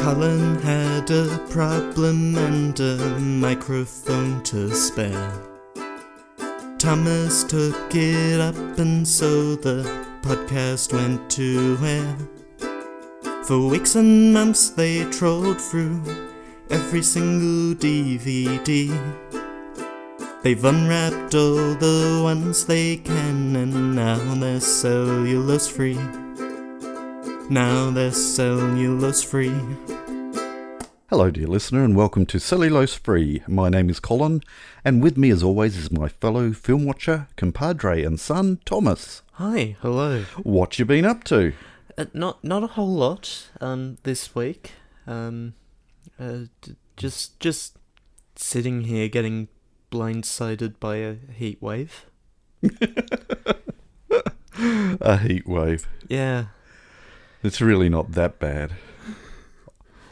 Colin had a problem and a microphone to spare. Thomas took it up and so the podcast went to air. For weeks and months they trolled through every single DVD. They've unwrapped all the ones they can and now they're cellulose free. Now they're cellulose free. Hello dear listener and welcome to Cellulose Free. My name is Colin and with me as always is my fellow film watcher, compadre and son, Thomas. Hi, hello. What you been up to? Not a whole lot this week. Just sitting here getting blindsided by a heat wave. A heat wave. Yeah. It's really not that bad.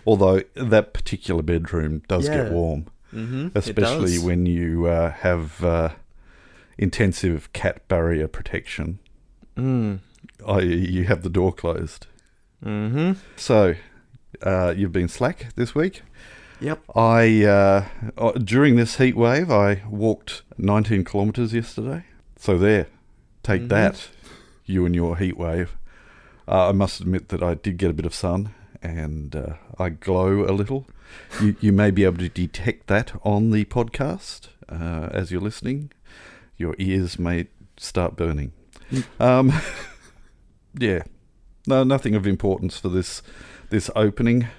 Although that particular bedroom does get warm. Mm-hmm, especially when you have intensive cat barrier protection. You have the door closed. Mm-hmm. So, you've been slack this week? Yep. During this heat wave, I walked 19 kilometres yesterday. So there, take that, you and your heat wave. I must admit that I did get a bit of sun and I glow a little. You may be able to detect that on the podcast as you're listening. Your ears may start burning. Yeah. No, nothing of importance for this opening.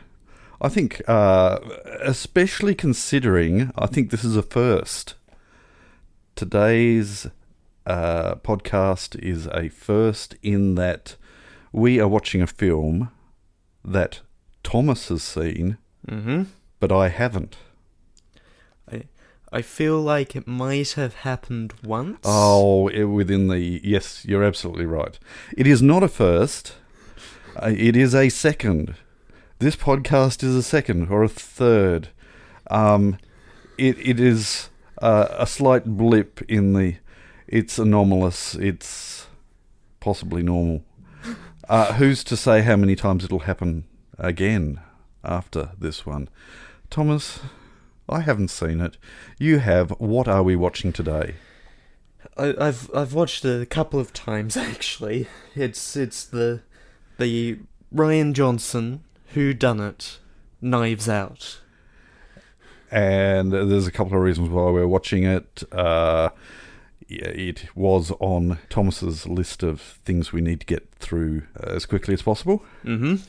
I think, especially considering, I think this is a first. Today's podcast is a first in that we are watching a film that Thomas has seen, but I haven't. I feel like it might have happened once. Oh, yes, you're absolutely right. It is not a first. It is a second. This podcast is a second or a third. It is a slight blip in the... It's anomalous. It's possibly normal. Who's to say how many times it'll happen again after this one? Thomas, I haven't seen it. You have. What are we watching today? I've watched it a couple of times actually. It's the Rian Johnson Whodunnit Knives Out. And there's a couple of reasons why we're watching it. It was on Thomas's list of things we need to get through as quickly as possible. Mm-hmm.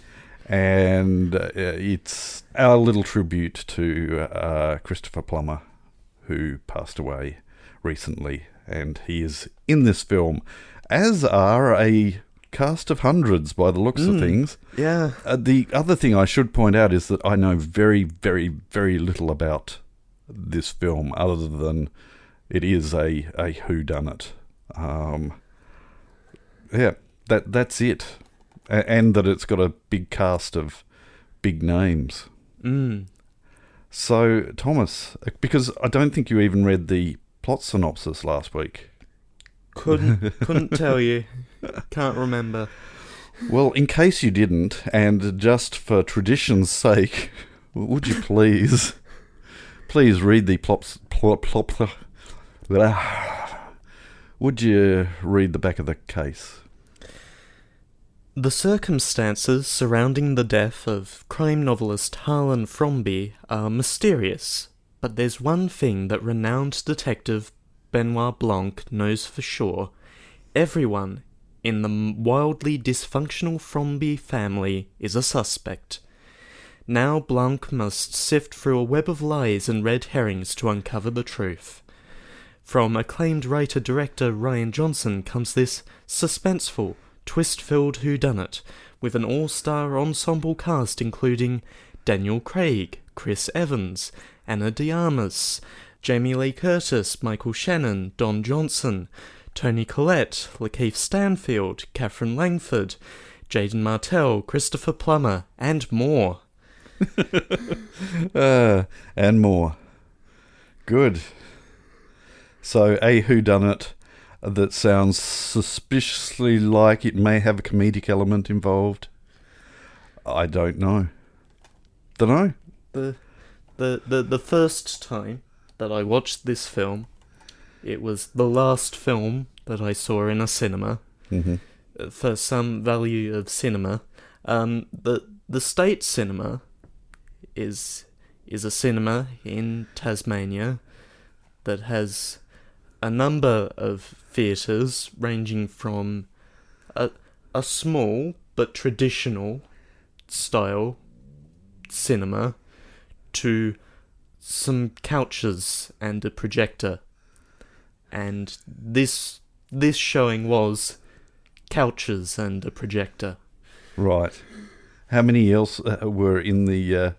And it's our little tribute to Christopher Plummer, who passed away recently. And he is in this film, as are a cast of hundreds by the looks of things. Yeah. The other thing I should point out is that I know very, very, very little about this film other than... It is a whodunit. Yeah, that's it. And that it's got a big cast of big names. So, Thomas, because I don't think you even read the plot synopsis last week. Couldn't tell you. Can't remember. Well, in case you didn't, and just for tradition's sake, would you please read the plot... Would you read the back of the case? The circumstances surrounding the death of crime novelist Harlan Fromby are mysterious, but there's one thing that renowned detective Benoit Blanc knows for sure. Everyone in the wildly dysfunctional Fromby family is a suspect. Now Blanc must sift through a web of lies and red herrings to uncover the truth. From acclaimed writer-director Rian Johnson comes this suspenseful, twist-filled whodunit, with an all-star ensemble cast including Daniel Craig, Chris Evans, Ana de Armas, Jamie Lee Curtis, Michael Shannon, Don Johnson, Toni Collette, Lakeith Stanfield, Catherine Langford, Jaden Martell, Christopher Plummer, and more. And more. Good. So, a whodunit that sounds suspiciously like it may have a comedic element involved. I don't know. Dunno. The first time that I watched this film, it was the last film that I saw in a cinema. Mm-hmm. For some value of cinema, the State Cinema is a cinema in Tasmania that has a number of theatres ranging from a small but traditional style cinema to some couches and a projector. And this showing was couches and a projector. Right. How many else were in the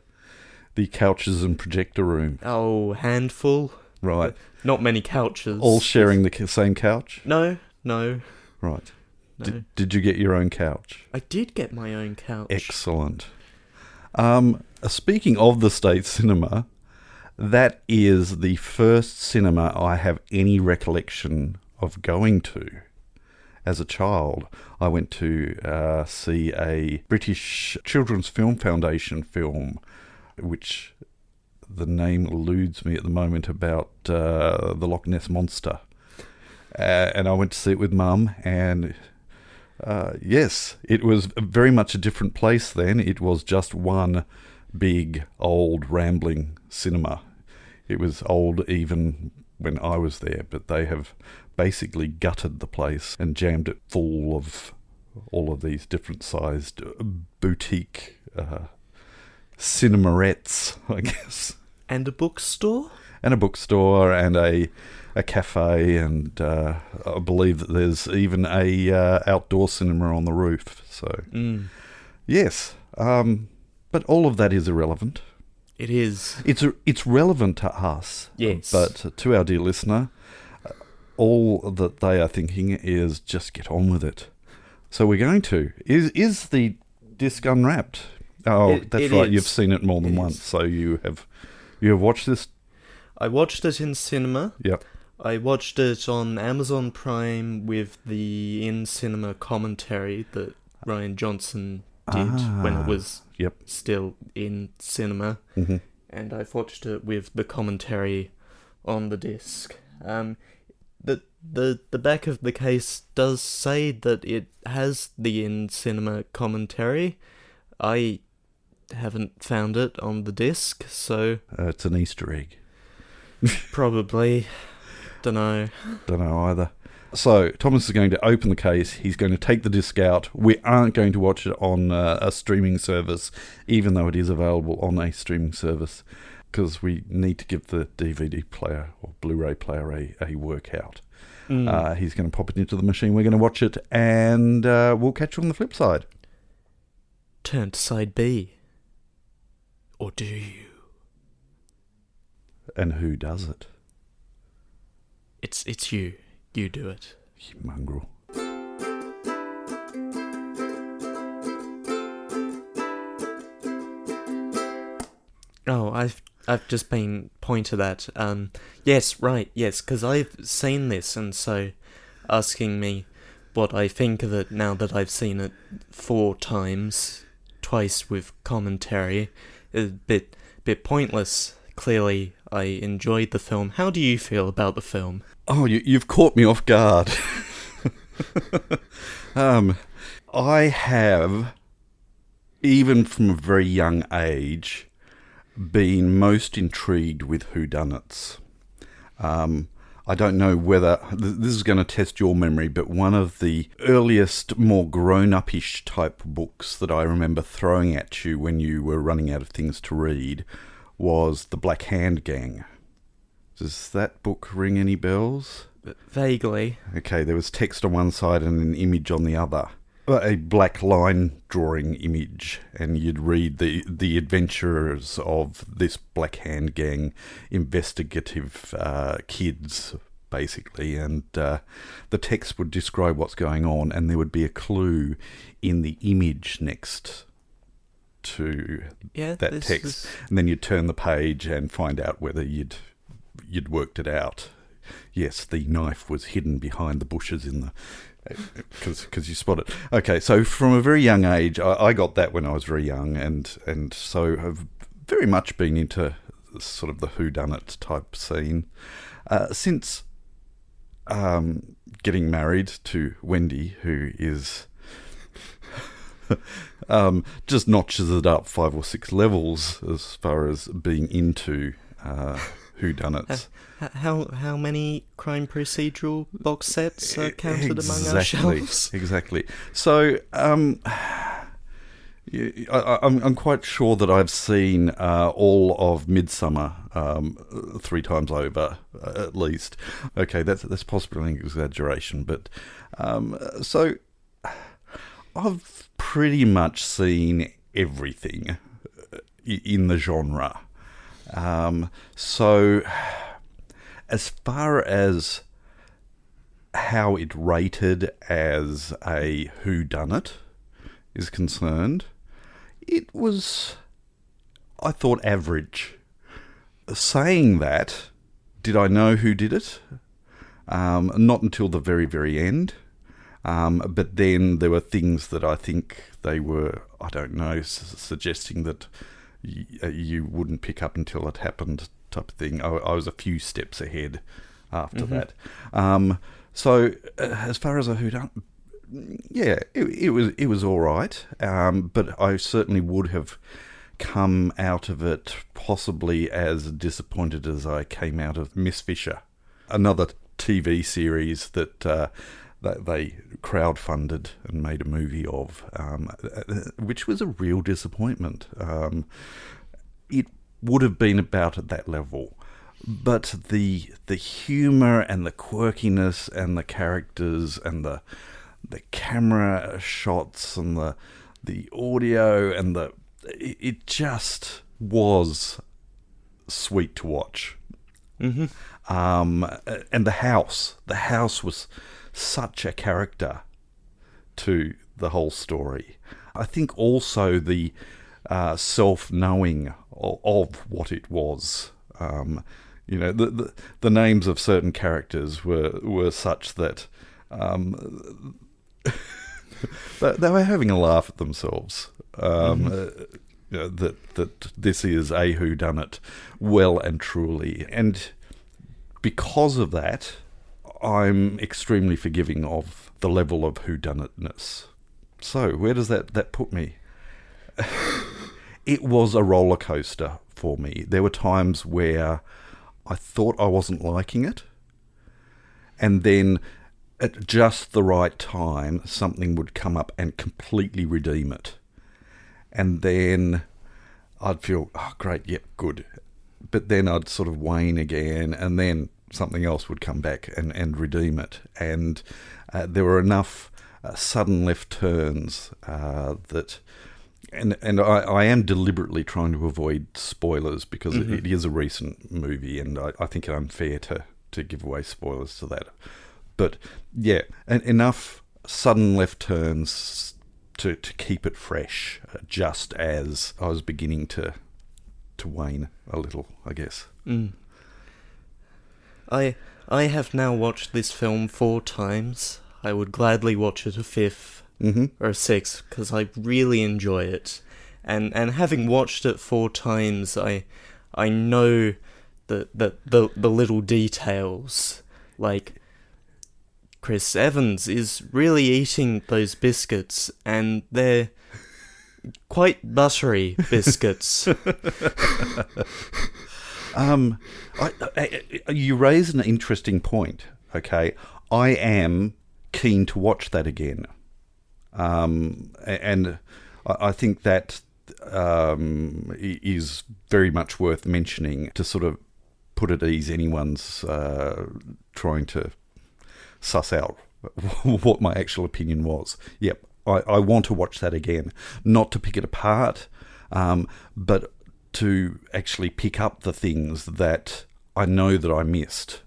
couches and projector room? Oh, handful. Right. Not many couches. All sharing the same couch? No. Right. No. Did you get your own couch? I did get my own couch. Excellent. Speaking of the State Cinema, that is the first cinema I have any recollection of going to. As a child, I went to see a British Children's Film Foundation film, which the name eludes me at the moment, about the Loch Ness Monster. And I went to see it with Mum, and yes, it was very much a different place then. It was just one big, old, rambling cinema. It was old even when I was there, but they have basically gutted the place and jammed it full of all of these different sized boutique cinemarettes, I guess. And a bookstore? And a bookstore and a cafe, and I believe that there's even a outdoor cinema on the roof. So, yes, but all of that is irrelevant. It is. It's relevant to us. Yes. But to our dear listener, all that they are thinking is just get on with it. So we're going to. Is the disc unwrapped? Oh, that's right. Is. You've seen it more than once, so you have watched this. I watched it in cinema. Yep. I watched it on Amazon Prime with the in-cinema commentary that Ryan Johnson did when it was still in cinema. Mm-hmm. And I've watched it with the commentary on the disc. The back of the case does say that it has the in-cinema commentary. I haven't found it on the disc, so... it's an Easter egg. Probably. Dunno either. So, Thomas is going to open the case. He's going to take the disc out. We aren't going to watch it on a streaming service, even though it is available on a streaming service, because we need to give the DVD player or Blu-ray player a workout. He's going to pop it into the machine. We're going to watch it, and we'll catch you on the flip side. Turn to side B. Or do you? And who does it? It's you. You do it. You mongrel. Oh, I've just been pointed at. Yes, right, yes, because I've seen this, and so asking me what I think of it now that I've seen it 4 times, twice with commentary, is a bit pointless. Clearly, I enjoyed the film. How do you feel about the film? Oh, you've caught me off guard. I have, even from a very young age, been most intrigued with whodunits. I don't know whether this is going to test your memory, but one of the earliest, more grown-up-ish type books that I remember throwing at you when you were running out of things to read was The Black Hand Gang. Does that book ring any bells? Vaguely. Okay, there was text on one side and an image on the other. A black line drawing image, and you'd read the adventures of this Black Hand Gang investigative kids, basically, and the text would describe what's going on, and there would be a clue in the image next to that text, and then you'd turn the page and find out whether you'd worked it out. Yes, the knife was hidden behind the bushes in the... Because you spot it. Okay, so from a very young age, I got that when I was very young, and so have very much been into sort of the whodunit type scene since getting married to Wendy, who is just notches it up 5 or 6 levels as far as being into whodunits. How many crime procedural box sets are counted among our shelves? Exactly. So I'm quite sure that I've seen all of Midsummer 3 times over, at least. Okay, that's possibly an exaggeration, but so I've pretty much seen everything in the genre. So as far as how it rated as a whodunit is concerned, it was, I thought, average. Saying that, did I know who did it? Not until the very, very end. But then there were things that I think they were, I don't know, suggesting that you wouldn't pick up until it happened type of thing. I was a few steps ahead after that. So as far as a whodunit, yeah, it was all right. But I certainly would have come out of it possibly as disappointed as I came out of Miss Fisher, another TV series that they crowdfunded and made a movie of, which was a real disappointment. It would have been about at that level, but the humour and the quirkiness and the characters and the camera shots and the audio and it just was sweet to watch. And the house was such a character to the whole story. I think also the self-knowing of what it was. The names of certain characters were such that they were having a laugh at themselves. That this is a whodunit, well and truly, and because of that, I'm extremely forgiving of the level of whodunitness. So, where does that put me? It was a roller coaster for me. There were times where I thought I wasn't liking it, and then at just the right time, something would come up and completely redeem it. And then I'd feel, oh, great, yep, good. But then I'd sort of wane again, and then something else would come back and redeem it. And there were enough sudden left turns that... And I am deliberately trying to avoid spoilers because it is a recent movie, and I think it's unfair to give away spoilers to that. But, yeah, enough sudden left turns to keep it fresh, just as I was beginning to wane a little, I guess. I have now watched this film 4 times. I would gladly watch it a 5th or a 6th, because I really enjoy it. And having watched it 4 times, I know the little details, like Chris Evans is really eating those biscuits, and they're quite buttery biscuits. You raise an interesting point, okay? I am keen to watch that again. And I think that is very much worth mentioning to sort of put at ease anyone's trying to suss out what my actual opinion was. Yep, I want to watch that again. Not to pick it apart, but to actually pick up the things that I know that I missed,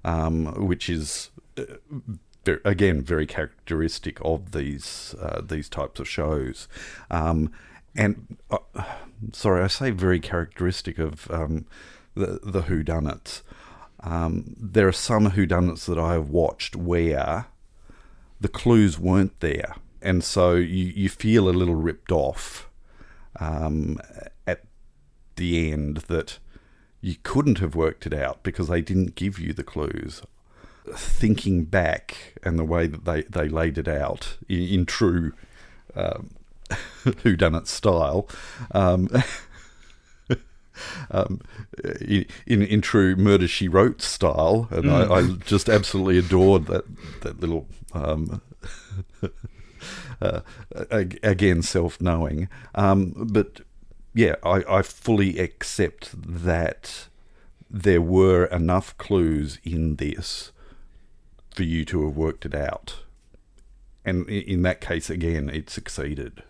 which is... again, very characteristic of these types of shows, and sorry, I say very characteristic of the whodunits. There are some whodunits that I have watched where the clues weren't there, and so you feel a little ripped off at the end that you couldn't have worked it out because they didn't give you the clues. Thinking back and the way that they laid it out in true Whodunnit style, in true Murder, She Wrote style, and I just absolutely adored that little, again, self-knowing. But yeah, I fully accept that there were enough clues in this for you to have worked it out. And in that case, again, it succeeded.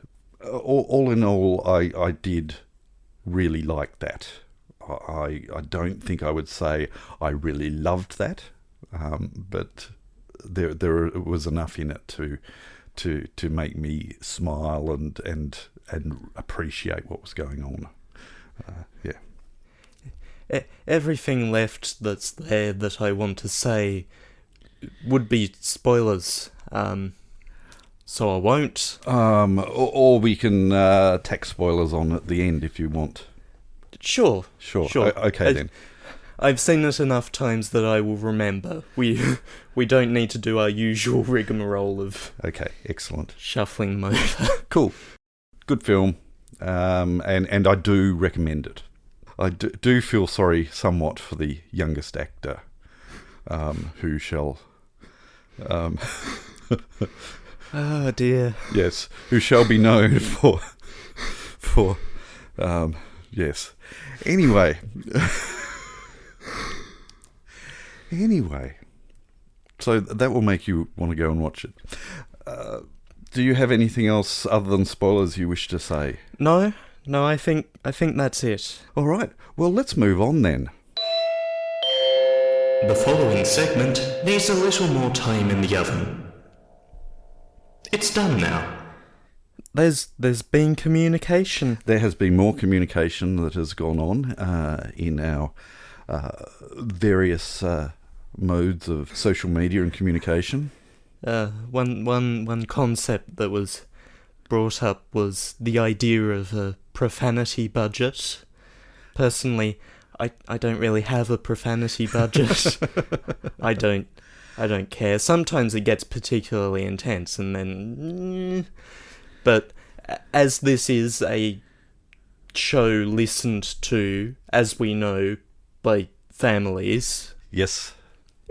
All in all, I did really like that. I don't think I would say I really loved that, but there was enough in it to make me smile and appreciate what was going on. Yeah. Everything left that's there that I want to say would be spoilers, so I won't. Or we can tack spoilers on at the end if you want. Sure. Okay then. I've seen it enough times that I will remember. We don't need to do our usual rigmarole of excellent shuffling them over. Cool, good film, and I do recommend it. I do feel sorry somewhat for the youngest actor, who shall. Oh dear. Yes, who shall be known for yes. Anyway, so that will make you want to go and watch it. Do you have anything else other than spoilers you wish to say? No, I think that's it. All right. Well, let's move on then. The following segment needs a little more time in the oven. It's done now. There's been communication. There has been more communication that has gone on in our various modes of social media and communication. One concept that was brought up was the idea of a profanity budget. Personally, I don't really have a profanity budget. I don't care. Sometimes it gets particularly intense, and then... But as this is a show listened to, as we know, by families... Yes.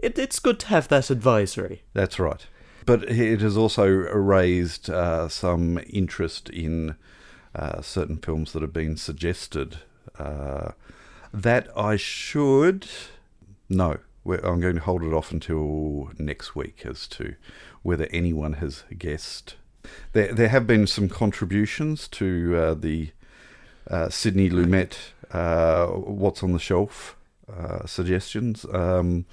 It's good to have that advisory. That's right. But it has also raised some interest in certain films that have been suggested. That I should... No, I'm going to hold it off until next week as to whether anyone has guessed. There have been some contributions to the Sidney Lumet What's on the Shelf suggestions. And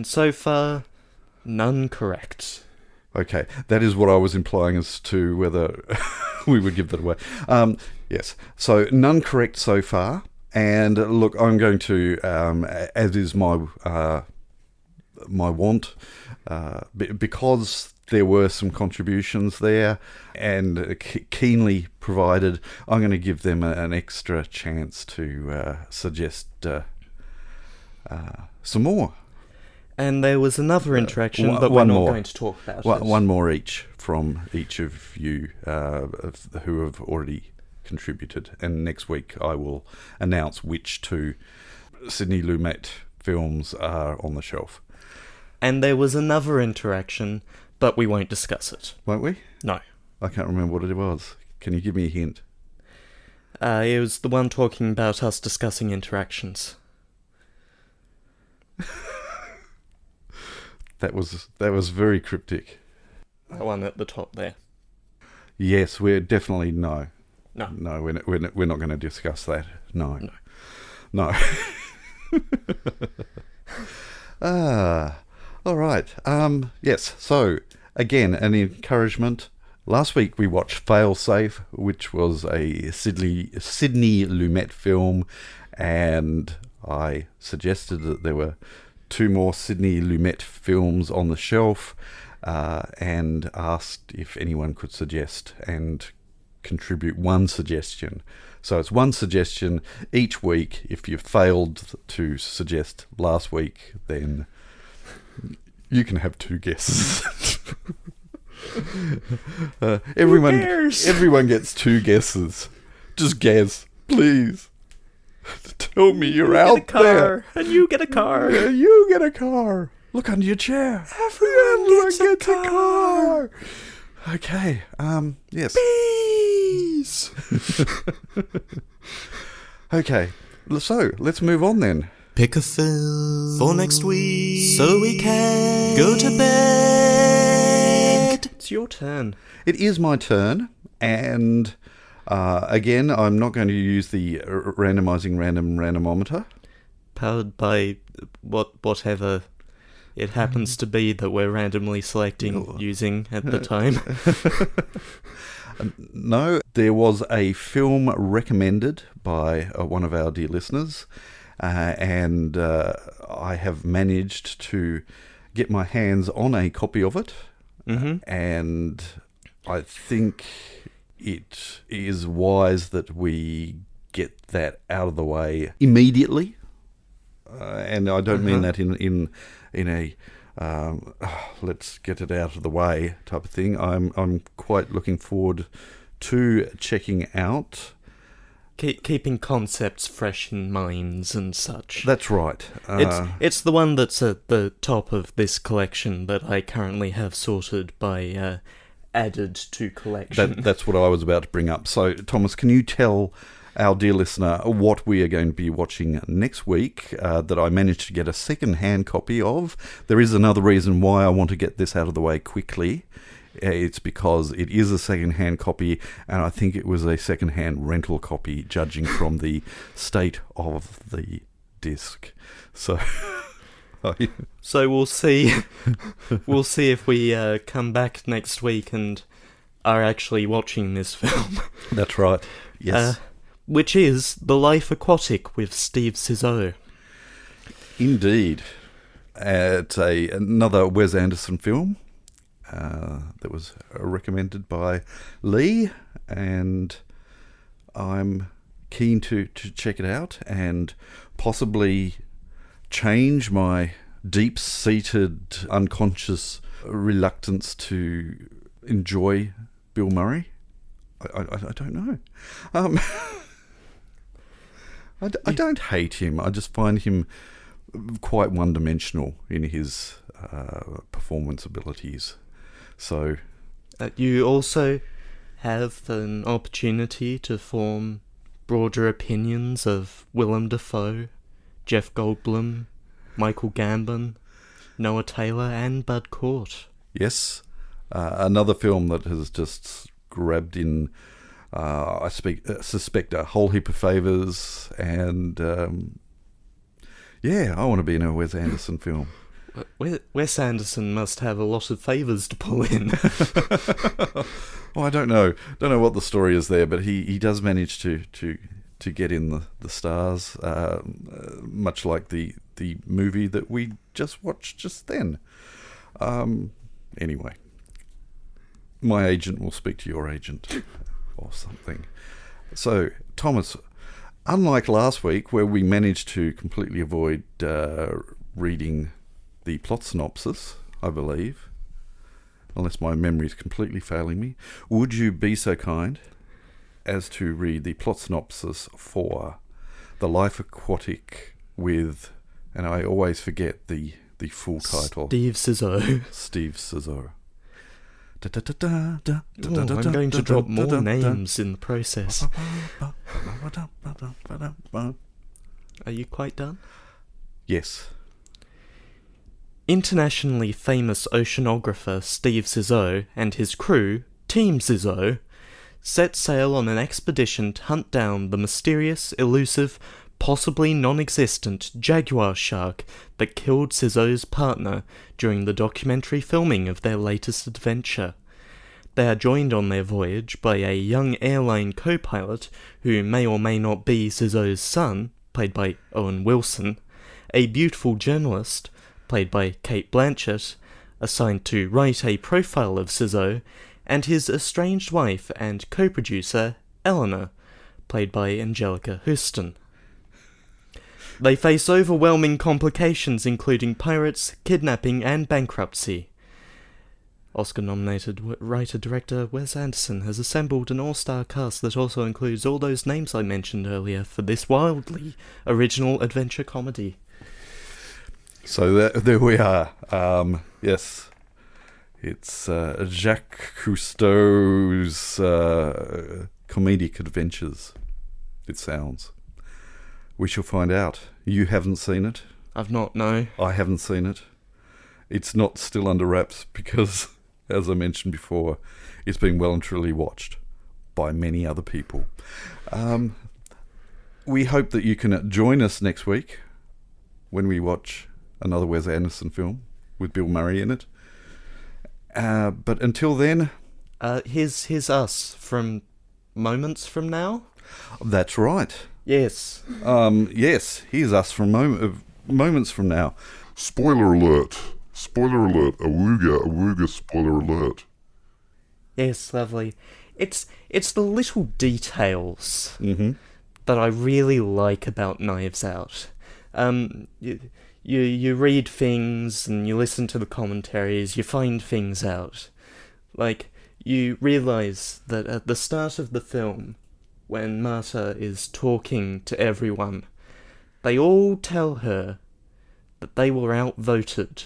so far, none correct. Okay, that is what I was implying as to whether we would give that away. Yes, so none correct so far. And look, I'm going to, as is my want, because there were some contributions there and keenly provided, I'm going to give them an extra chance to suggest some more. And there was another interaction, but we're not going to talk about it. One more each from each of you who have already contributed. And next week I will announce which two Sidney Lumet films are on the shelf. And there was another interaction, but we won't discuss it. Won't we? No. I can't remember what it was. Can you give me a hint? It was the one talking about us discussing interactions. That was very cryptic. That one at the top there. Yes, we're definitely no. No. No, we're not going to discuss that. No. All right. Yes, so, again, an encouragement. Last week we watched Failsafe, which was a Sidney Lumet film, and I suggested that there were two more Sidney Lumet films on the shelf, and asked if anyone could suggest and contribute one suggestion. So it's one suggestion each week. If you failed to suggest last week, then you can have 2 guesses. Everyone gets 2 guesses. Just guess, please. Tell me you're out there. And you get a car. Yeah, you get a car. Look under your chair. Everyone gets a car. Okay. Yes. Peace. Okay. So let's move on then. Pick a film for next week so we can go to bed. It's your turn. It is my turn, and again, I'm not going to use the randomizing randomometer. Powered by whatever it happens to be that we're randomly selecting using at the time. No, there was a film recommended by one of our dear listeners, and I have managed to get my hands on a copy of it, and I think it is wise that we get that out of the way immediately, and I don't mean that in a let's get it out of the way type of thing. I'm quite looking forward to checking out. Keeping concepts fresh in minds and such. That's right. It's the one that's at the top of this collection that I currently have sorted by added to collection. That's what I was about to bring up. So, Thomas, can you tell our dear listener what we are going to be watching next week that I managed to get a second-hand copy of? There is another reason why I want to get this out of the way quickly. It's because it is a second-hand copy, and I think it was a second-hand rental copy, judging from the state of the disc. So, so we'll see. We'll see if we come back next week and are actually watching this film. That's right. Yes. Which is The Life Aquatic with Steve Zissou. Indeed. It's another Wes Anderson film. That was recommended by Lee, and I'm keen to check it out and possibly change my deep-seated unconscious reluctance to enjoy Bill Murray. I don't know. I don't hate him. I just find him quite one-dimensional in his performance abilities. So, you also have an opportunity to form broader opinions of Willem Dafoe, Jeff Goldblum, Michael Gambon, Noah Taylor, and Bud Cort. Yes, another film that has just grabbed in, I suspect, a whole heap of favours, and I want to be in a Wes Anderson film. Wes Anderson must have a lot of favours to pull in. Well, I don't know what the story is there, but he does manage to get in the stars, much like the movie that we just watched just then. Anyway, my agent will speak to your agent or something. So, Thomas, unlike last week where we managed to completely avoid reading the plot synopsis, I believe, unless my memory is completely failing me, would you be so kind as to read the plot synopsis for The Life Aquatic with, and I always forget the full title. Steve Zissou. Steve Zissou. I'm going to drop more names in the process. Are you quite done? Yes. Internationally famous oceanographer Steve Zissou and his crew, Team Zissou, set sail on an expedition to hunt down the mysterious, elusive, possibly non-existent jaguar shark that killed Zissou's partner during the documentary filming of their latest adventure. They are joined on their voyage by a young airline co-pilot who may or may not be Zissou's son, played by Owen Wilson, a beautiful journalist, played by Kate Blanchett, assigned to write a profile of Zissou, and his estranged wife and co-producer, Eleanor, played by Angelica Houston. They face overwhelming complications including pirates, kidnapping, and bankruptcy. Oscar-nominated writer-director Wes Anderson has assembled an all-star cast that also includes all those names I mentioned earlier for this wildly original adventure comedy. So there we are. Yes, it's Jacques Cousteau's comedic adventures, it sounds. We shall find out. You haven't seen it? I've not, no. I haven't seen it. It's not still under wraps because, as I mentioned before, it's been well and truly watched by many other people. We hope that you can join us next week when we watch another Wes Anderson film with Bill Murray in it. But until then... here's us from moments from now? That's right. Yes. Yes, here's us from moments from now. Spoiler alert. Spoiler alert. Awooga, spoiler alert. Yes, lovely. It's the little details that I really like about Knives Out. You read things and you listen to the commentaries, you find things out. Like, you realise that at the start of the film, when Marta is talking to everyone, they all tell her that they were outvoted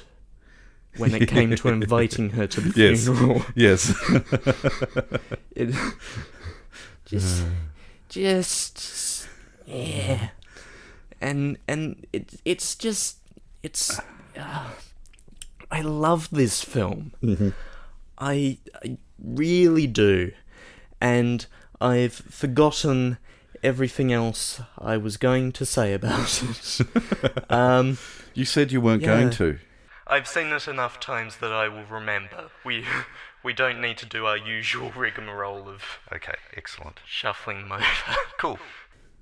when it came to inviting her to the funeral. Yes. It just yeah. And it's I love this film. Mm-hmm. I really do. And I've forgotten everything else I was going to say about it. You said you weren't going to. I've seen it enough times that I will remember. We don't need to do our usual rigmarole of... Okay, excellent. Shuffling them over. Cool.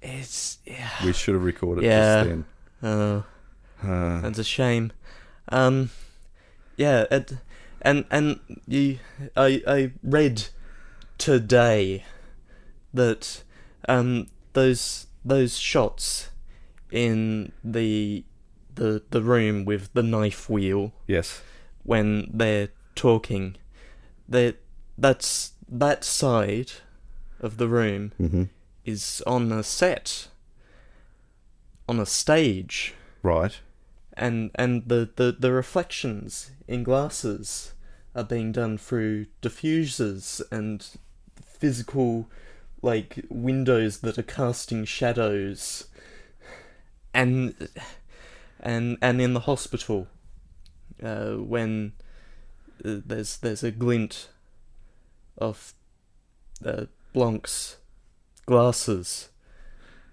It's... Yeah. We should have recorded just then. That's a shame. Yeah, I read today that those shots in the room with the knife wheel, yes, when they're talking, that's that side of the room is on a set, on a stage, right, and the reflections in glasses are being done through diffusers and physical, like, windows that are casting shadows, and in the hospital, when there's a glint of Blanc's glasses,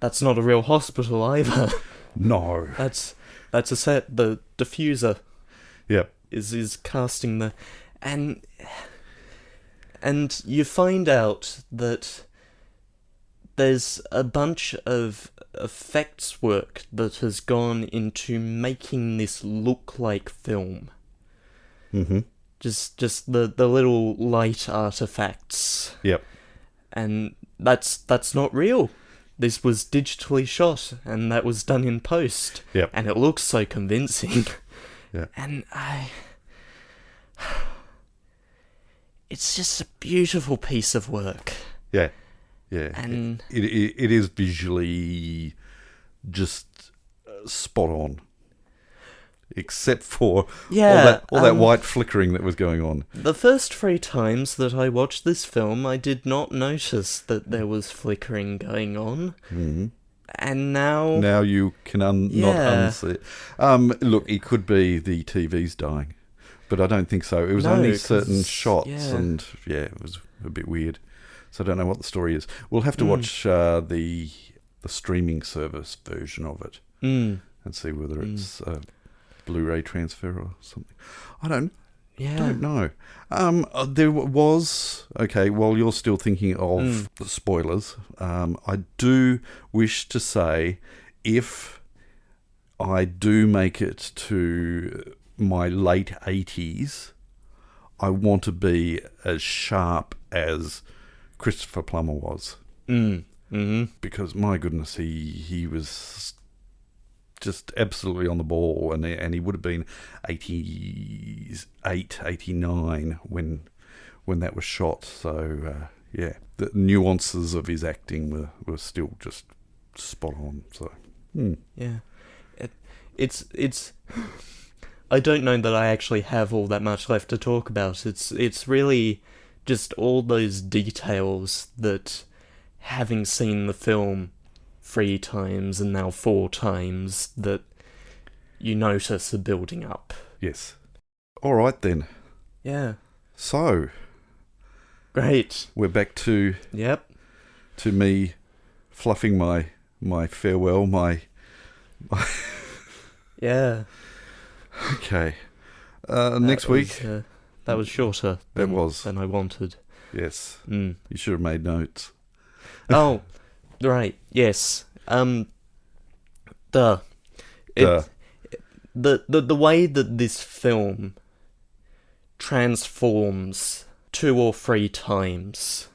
that's not a real hospital either. No, that's a set. The diffuser, yep, is casting the, and you find out that there's a bunch of effects work that has gone into making this look like film. Mm-hmm. Just the little light artifacts. Yep. And that's not real. This was digitally shot, and that was done in post. Yep. And it looks so convincing. Yeah. And it's just a beautiful piece of work. Yeah. Yeah. And it is visually just spot on. Except for all that white flickering that was going on. The first 3 times that I watched this film, I did not notice that there was flickering going on. Mm-hmm. And now you can not unsee it. Look, it could be the TV's dying, but I don't think so. It was only certain shots, and it was a bit weird. So I don't know what the story is. We'll have to watch the streaming service version of it and see whether it's Blu-ray transfer or something. I don't know. There was, while you're still thinking of the spoilers, I do wish to say, if I do make it to my late 80s, I want to be as sharp as Christopher Plummer was. Mm-hmm. because my goodness, he was just absolutely on the ball, and he would have been 88, 89 when that was shot. So yeah, the nuances of his acting were still just spot on. So Yeah. It's I don't know that I actually have all that much left to talk about. It's really just all those details that, having seen the film 3 times and now 4 times, that you notice are building up. yes, all right then. Yeah. So Great. we're back to Yep. me fluffing my farewell, my Yeah. okay. Next week. That was shorter than I wanted. Yes. Mm. You should have made notes. Oh, right. Yes. The way that this film transforms 2 or 3 times.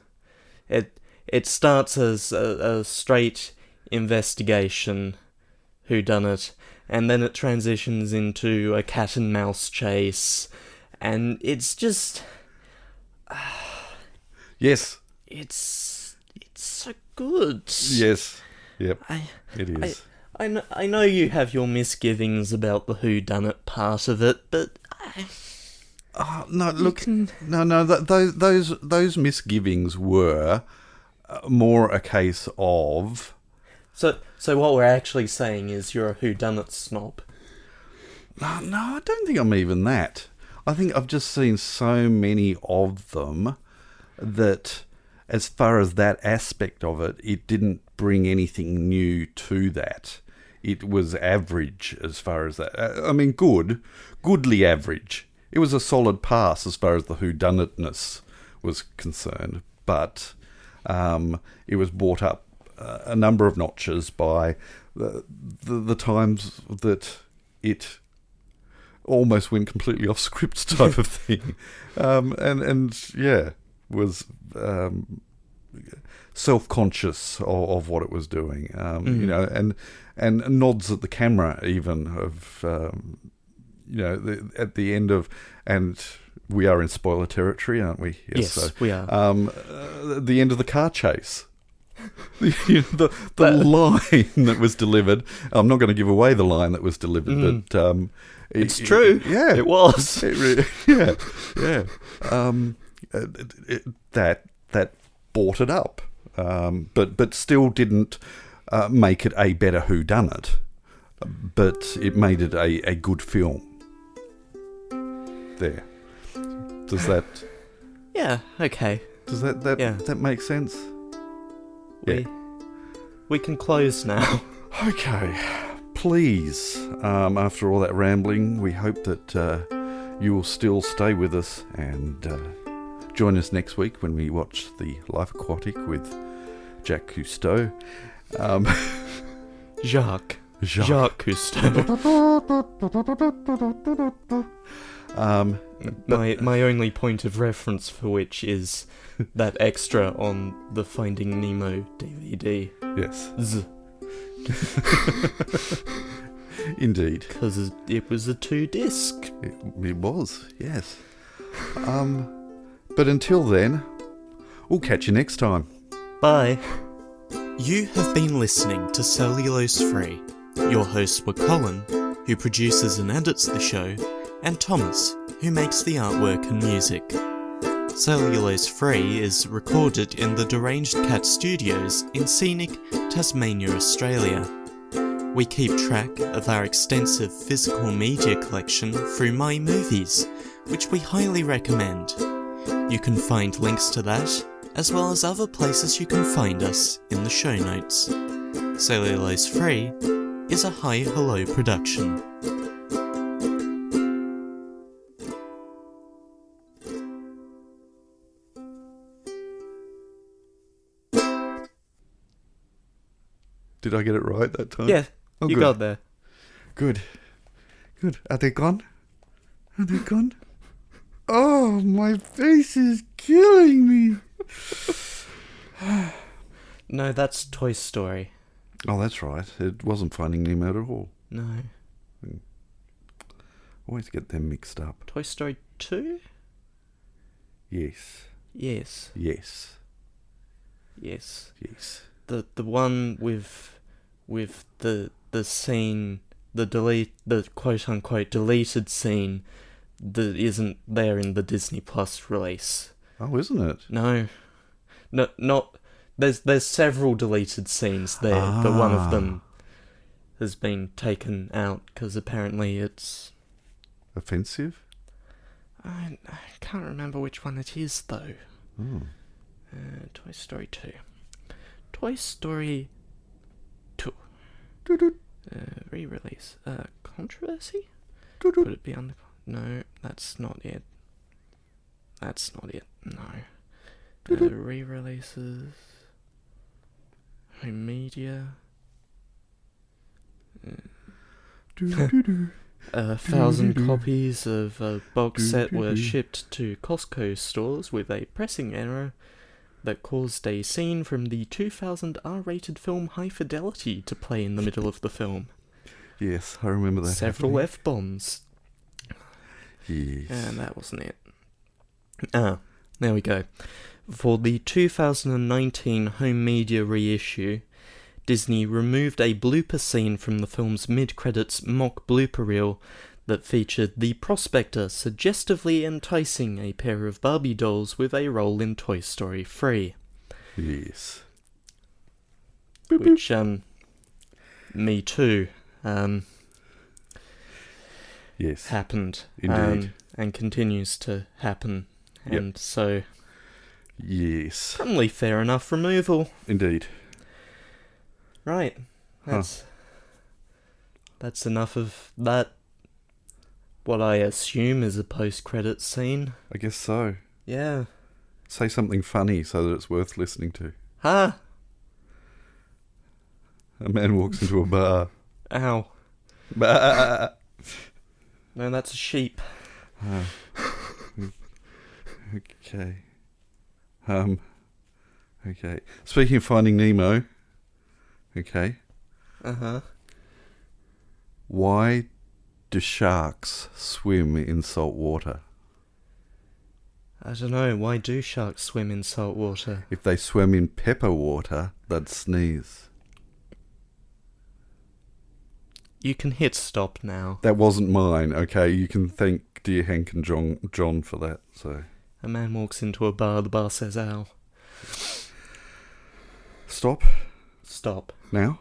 It starts as a straight investigation, whodunit, and then it transitions into a cat and mouse chase, and it's just Yes. it's so good. Yes. Yep. It is. I know you have your misgivings about the whodunit part of it, but No, look. No. Those misgivings were more a case of. So what we're actually saying is you're a whodunit snob. No, I don't think I'm even that. I think I've just seen so many of them that, as far as that aspect of it, it didn't bring anything new to that. It was average as far as that. I mean, goodly average. It was a solid pass as far as the whodunitness was concerned, but it was brought up a number of notches by the times that it almost went completely off script type of thing, and yeah, was self-conscious of what it was doing, you know, and nods at the camera even of you know, at the end of, and we are in spoiler territory, aren't we? Yes, so, we are. The end of the car chase. The line that was delivered. I'm not going to give away the line that was delivered, but it's true. Yeah, it was. Yeah. That bought it up, but still didn't make it a better whodunit. But it made it a good film. There. Does that? Yeah. Okay. Does that make sense? We can close now. Okay. Please, after all that rambling, we hope that you will still stay with us and join us next week when we watch The Life Aquatic with Jacques Cousteau. Jacques Cousteau. My only point of reference for which is that extra on the Finding Nemo DVD. Yes. Z. Indeed. Because it was a 2-disc. It was, yes. But until then, we'll catch you next time. Bye. You have been listening to Cellulose Free. Your hosts were Colin, who produces and edits the show, and Thomas, who makes the artwork and music. Cellulose Free is recorded in the Deranged Cat Studios in scenic Tasmania, Australia. We keep track of our extensive physical media collection through My Movies, which we highly recommend. You can find links to that, as well as other places you can find us, in the show notes. Cellulose Free is a Hi Hello production. Did I get it right that time? Yeah, oh, you good. got there. Good. Are they gone? Oh, my face is killing me. No, that's Toy Story. Oh, that's right. It wasn't Finding Nemo at all. No. Always get them mixed up. Toy Story 2? Yes. Yes. Yes. Yes. Yes. The one with the scene, the quote unquote deleted scene that isn't there in the Disney Plus release. Oh, isn't it? No, not. There's several deleted scenes there, but one of them has been taken out because apparently it's offensive. I can't remember which one it is though. Oh. Toy Story 2. Toy Story 2. Re-release. Controversy? Would it be on the... No, that's not it. That's not it. No. Re-releases. Home media. 1,000 copies of a box set were shipped to Costco stores with a pressing error that caused a scene from the 2000 R-rated film High Fidelity to play in the middle of the film. Yes, I remember that. Several happening. F-bombs. Yes. And that wasn't it. There we go. For the 2019 home media reissue, Disney removed a blooper scene from the film's mid-credits mock blooper reel that featured the prospector suggestively enticing a pair of Barbie dolls with a role in Toy Story 3. Yes. Which, me too, yes. happened. Indeed. And continues to happen. And so... Yes. Probably fair enough removal. Indeed. Right. That's enough of that. What I assume is a post-credits scene. I guess so. Yeah. Say something funny so that it's worth listening to. Ha! A man walks into a bar. Ow. Bah. No, that's a sheep. Okay. Okay. Speaking of Finding Nemo. Okay. Uh-huh. Why do sharks swim in salt water? I don't know. Why do sharks swim in salt water? If they swam in pepper water, they'd sneeze. You can hit stop now. That wasn't mine, okay? You can thank dear Hank and John for that, so... A man walks into a bar, the bar says, ow. Stop. Stop. Now?